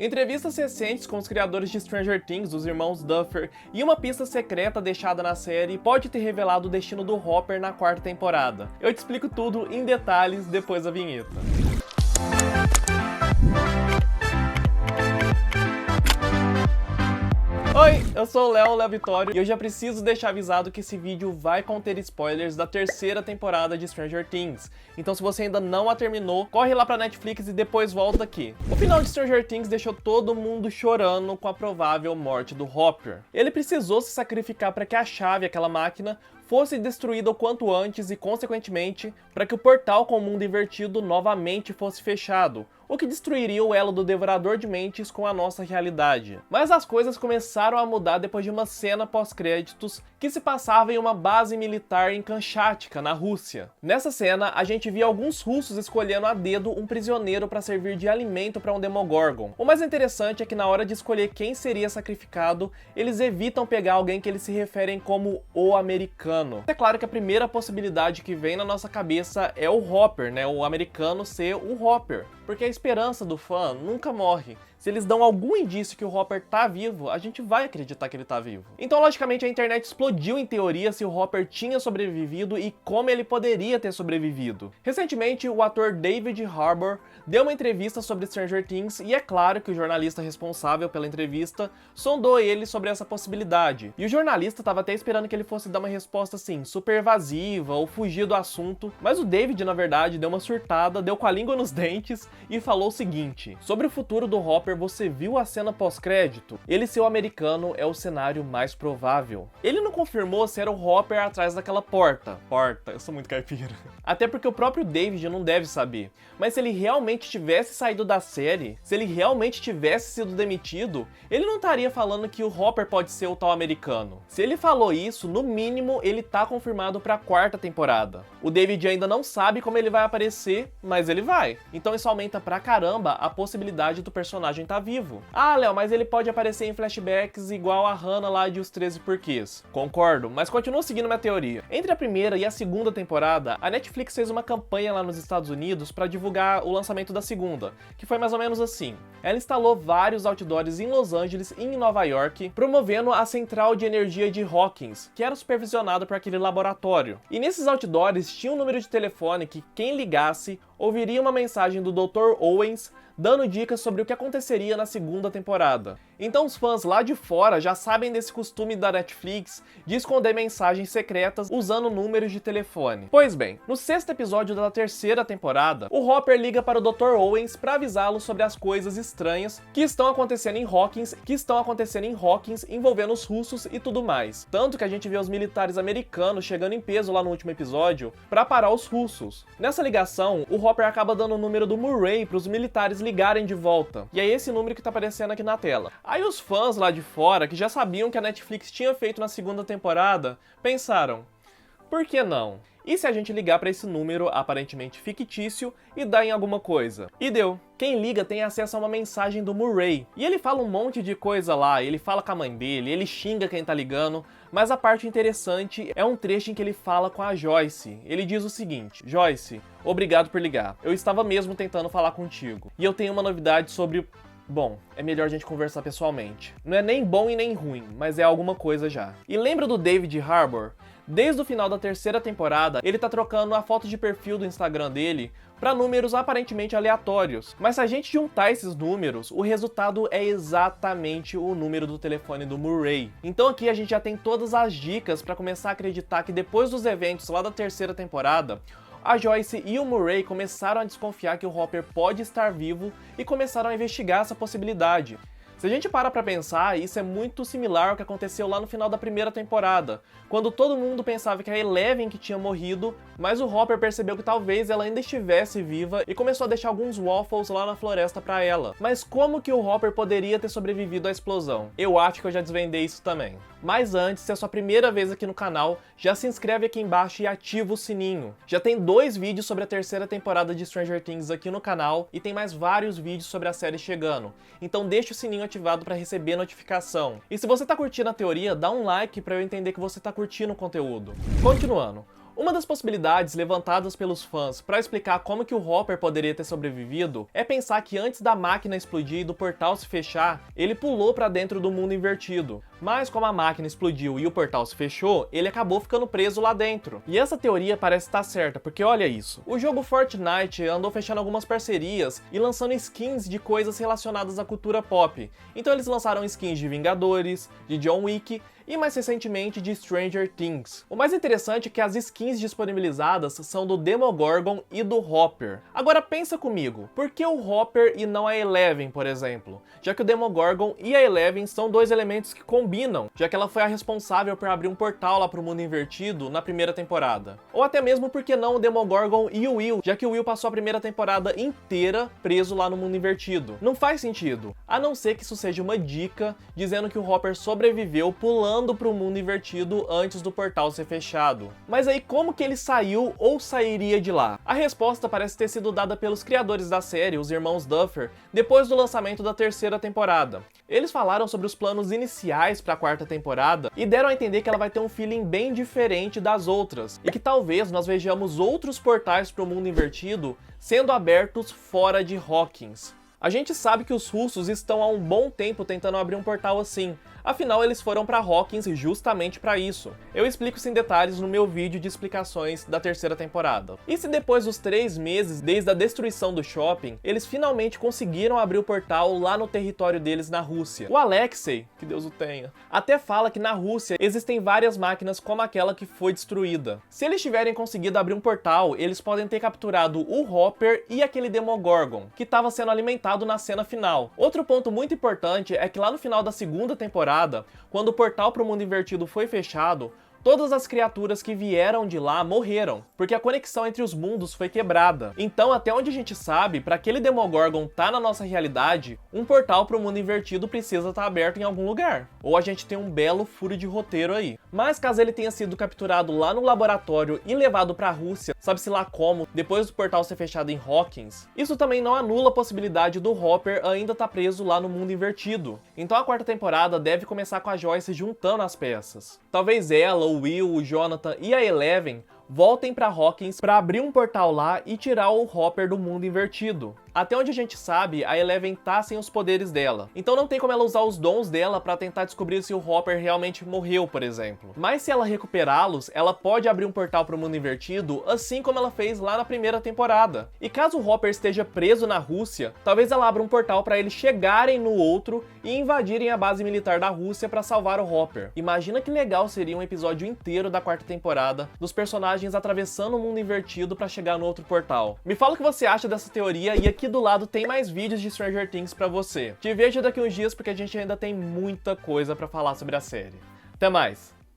Entrevistas recentes com os criadores de Stranger Things, os irmãos Duffer, e uma pista secreta deixada na série pode ter revelado o destino do Hopper na quarta temporada. Eu te explico tudo em detalhes depois da vinheta. Oi, eu sou o Léo Vitório e eu já preciso deixar avisado que esse vídeo vai conter spoilers da terceira temporada de Stranger Things. Então se você ainda não a terminou, corre lá pra Netflix e depois volta aqui. O final de Stranger Things deixou todo mundo chorando com a provável morte do Hopper. Ele precisou se sacrificar para que a chave, aquela máquina, fosse destruída o quanto antes e, consequentemente, para que o portal com o mundo invertido novamente fosse fechado, o que destruiria o elo do Devorador de Mentes com a nossa realidade. Mas as coisas começaram a mudar depois de uma cena pós-créditos que se passava em uma base militar em Kamchatka, na Rússia. Nessa cena, a gente via alguns russos escolhendo a dedo um prisioneiro para servir de alimento para um Demogorgon. O mais interessante é que na hora de escolher quem seria sacrificado, eles evitam pegar alguém que eles se referem como o americano. É claro que a primeira possibilidade que vem na nossa cabeça é o Hopper, né? O americano ser o Hopper. Porque a esperança do fã nunca morre. Se eles dão algum indício que o Hopper tá vivo, a gente vai acreditar que ele tá vivo. Então, logicamente, a internet explodiu em teoria se o Hopper tinha sobrevivido e como ele poderia ter sobrevivido. Recentemente, o ator David Harbour deu uma entrevista sobre Stranger Things e é claro que o jornalista responsável pela entrevista sondou ele sobre essa possibilidade. E o jornalista tava até esperando que ele fosse dar uma resposta assim, super evasiva ou fugir do assunto, mas o David, na verdade, deu uma surtada, deu com a língua nos dentes e falou o seguinte: sobre o futuro do Hopper, você viu a cena pós-crédito? Ele ser o americano é o cenário mais provável. Ele não confirmou se era o Hopper atrás daquela porta. Eu sou muito caipira. Até porque o próprio David não deve saber. Mas se ele realmente tivesse saído da série, se ele realmente tivesse sido demitido, ele não estaria falando que o Hopper pode ser o tal americano. Se ele falou isso, no mínimo ele tá confirmado pra quarta temporada. O David ainda não sabe como ele vai aparecer, mas ele vai. Então isso aumenta pra caramba a possibilidade do personagem tá vivo. Ah, Léo, mas ele pode aparecer em flashbacks igual a Hannah lá de Os 13 Porquês. Concordo, mas continuo seguindo minha teoria. Entre a primeira e a segunda temporada, a Netflix fez uma campanha lá nos Estados Unidos para divulgar o lançamento da segunda, que foi mais ou menos assim. Ela instalou vários outdoors em Los Angeles e em Nova York, promovendo a central de energia de Hawkins, que era supervisionada por aquele laboratório. E nesses outdoors tinha um número de telefone que quem ligasse ouviria uma mensagem do Dr. Owens dando dicas sobre o que aconteceria na segunda temporada. Então os fãs lá de fora já sabem desse costume da Netflix de esconder mensagens secretas usando números de telefone. Pois bem, no sexto episódio da terceira temporada, o Hopper liga para o Dr. Owens para avisá-lo sobre as coisas estranhas que estão acontecendo em Hawkins, envolvendo os russos e tudo mais. Tanto que a gente vê os militares americanos chegando em peso lá no último episódio para parar os russos. Nessa ligação, o Hopper acaba dando o número do Murray para os militares ligarem de volta. E é esse número que tá aparecendo aqui na tela. Aí os fãs lá de fora, que já sabiam que a Netflix tinha feito na segunda temporada, pensaram: por que não? E se a gente ligar para esse número aparentemente fictício e dar em alguma coisa? E deu. Quem liga tem acesso a uma mensagem do Murray. E ele fala um monte de coisa lá, ele fala com a mãe dele, ele xinga quem tá ligando, mas a parte interessante é um trecho em que ele fala com a Joyce. Ele diz o seguinte: Joyce, obrigado por ligar. Eu estava mesmo tentando falar contigo. E eu tenho uma novidade sobre... Bom, é melhor a gente conversar pessoalmente. Não é nem bom e nem ruim, mas é alguma coisa já. E lembra do David Harbour? Desde o final da terceira temporada, ele tá trocando a foto de perfil do Instagram dele para números aparentemente aleatórios. Mas se a gente juntar esses números, o resultado é exatamente o número do telefone do Murray. Então aqui a gente já tem todas as dicas para começar a acreditar que depois dos eventos lá da terceira temporada, a Joyce e o Murray começaram a desconfiar que o Hopper pode estar vivo e começaram a investigar essa possibilidade. Se a gente para pra pensar, isso é muito similar ao que aconteceu lá no final da primeira temporada, quando todo mundo pensava que era a Eleven que tinha morrido, mas o Hopper percebeu que talvez ela ainda estivesse viva e começou a deixar alguns waffles lá na floresta pra ela. Mas como que o Hopper poderia ter sobrevivido à explosão? Eu acho que eu já desvendei isso também. Mas antes, se é a sua primeira vez aqui no canal, já se inscreve aqui embaixo e ativa o sininho. Já tem 2 vídeos sobre a terceira temporada de Stranger Things aqui no canal e tem mais vários vídeos sobre a série chegando. Então deixa o sininho ativado para receber notificação. E se você tá curtindo a teoria, dá um like para eu entender que você tá curtindo o conteúdo. Continuando. Uma das possibilidades levantadas pelos fãs para explicar como que o Hopper poderia ter sobrevivido é pensar que antes da máquina explodir e do portal se fechar, ele pulou para dentro do mundo invertido. Mas como a máquina explodiu e o portal se fechou, ele acabou ficando preso lá dentro. E essa teoria parece estar certa, porque olha isso. O jogo Fortnite andou fechando algumas parcerias e lançando skins de coisas relacionadas à cultura pop. Então eles lançaram skins de Vingadores, de John Wick e mais recentemente de Stranger Things. O mais interessante é que as skins disponibilizadas são do Demogorgon e do Hopper. Agora pensa comigo, por que o Hopper e não a Eleven, por exemplo? Já que o Demogorgon e a Eleven são dois elementos que combinam, já que ela foi a responsável por abrir um portal lá pro mundo invertido na primeira temporada. Ou até mesmo por que não o Demogorgon e o Will, já que o Will passou a primeira temporada inteira preso lá no mundo invertido. Não faz sentido, a não ser que isso seja uma dica dizendo que o Hopper sobreviveu pulando pro mundo invertido antes do portal ser fechado. Mas aí como que ele saiu ou sairia de lá? A resposta parece ter sido dada pelos criadores da série, os irmãos Duffer, depois do lançamento da terceira temporada. Eles falaram sobre os planos iniciais para a quarta temporada e deram a entender que ela vai ter um feeling bem diferente das outras, e que talvez nós vejamos outros portais pro mundo invertido sendo abertos fora de Hawkins. A gente sabe que os russos estão há um bom tempo tentando abrir um portal assim, afinal eles foram para Hawkins justamente para isso. Eu explico isso em detalhes no meu vídeo de explicações da terceira temporada. E se depois dos 3 meses desde a destruição do shopping, eles finalmente conseguiram abrir o portal lá no território deles na Rússia? O Alexei, que Deus o tenha, até fala que na Rússia existem várias máquinas como aquela que foi destruída. Se eles tiverem conseguido abrir um portal, eles podem ter capturado o Hopper e aquele Demogorgon, que estava sendo alimentado na cena final. Outro ponto muito importante é que lá no final da segunda temporada, quando o portal para o mundo invertido foi fechado, todas as criaturas que vieram de lá morreram, porque a conexão entre os mundos foi quebrada. Então, até onde a gente sabe, para aquele Demogorgon tá na nossa realidade, um portal para o mundo invertido precisa estar aberto em algum lugar. Ou a gente tem um belo furo de roteiro aí. Mas caso ele tenha sido capturado lá no laboratório e levado para a Rússia, sabe-se lá como, depois do portal ser fechado em Hawkins, isso também não anula a possibilidade do Hopper ainda estar preso lá no mundo invertido. Então a quarta temporada deve começar com a Joyce juntando as peças. Talvez ela, o Will, o Jonathan e a Eleven voltem para Hawkins para abrir um portal lá e tirar o Hopper do mundo invertido. Até onde a gente sabe, a Eleven tá sem os poderes dela, então não tem como ela usar os dons dela para tentar descobrir se o Hopper realmente morreu, por exemplo. Mas se ela recuperá-los, ela pode abrir um portal para o mundo invertido, assim como ela fez lá na primeira temporada. E caso o Hopper esteja preso na Rússia, talvez ela abra um portal para eles chegarem no outro e invadirem a base militar da Rússia para salvar o Hopper. Imagina que legal seria um episódio inteiro da quarta temporada dos personagens atravessando o mundo invertido para chegar no outro portal. Me fala o que você acha dessa teoria e aqui do lado tem mais vídeos de Stranger Things pra você. Te vejo daqui uns dias porque a gente ainda tem muita coisa pra falar sobre a série. Até mais!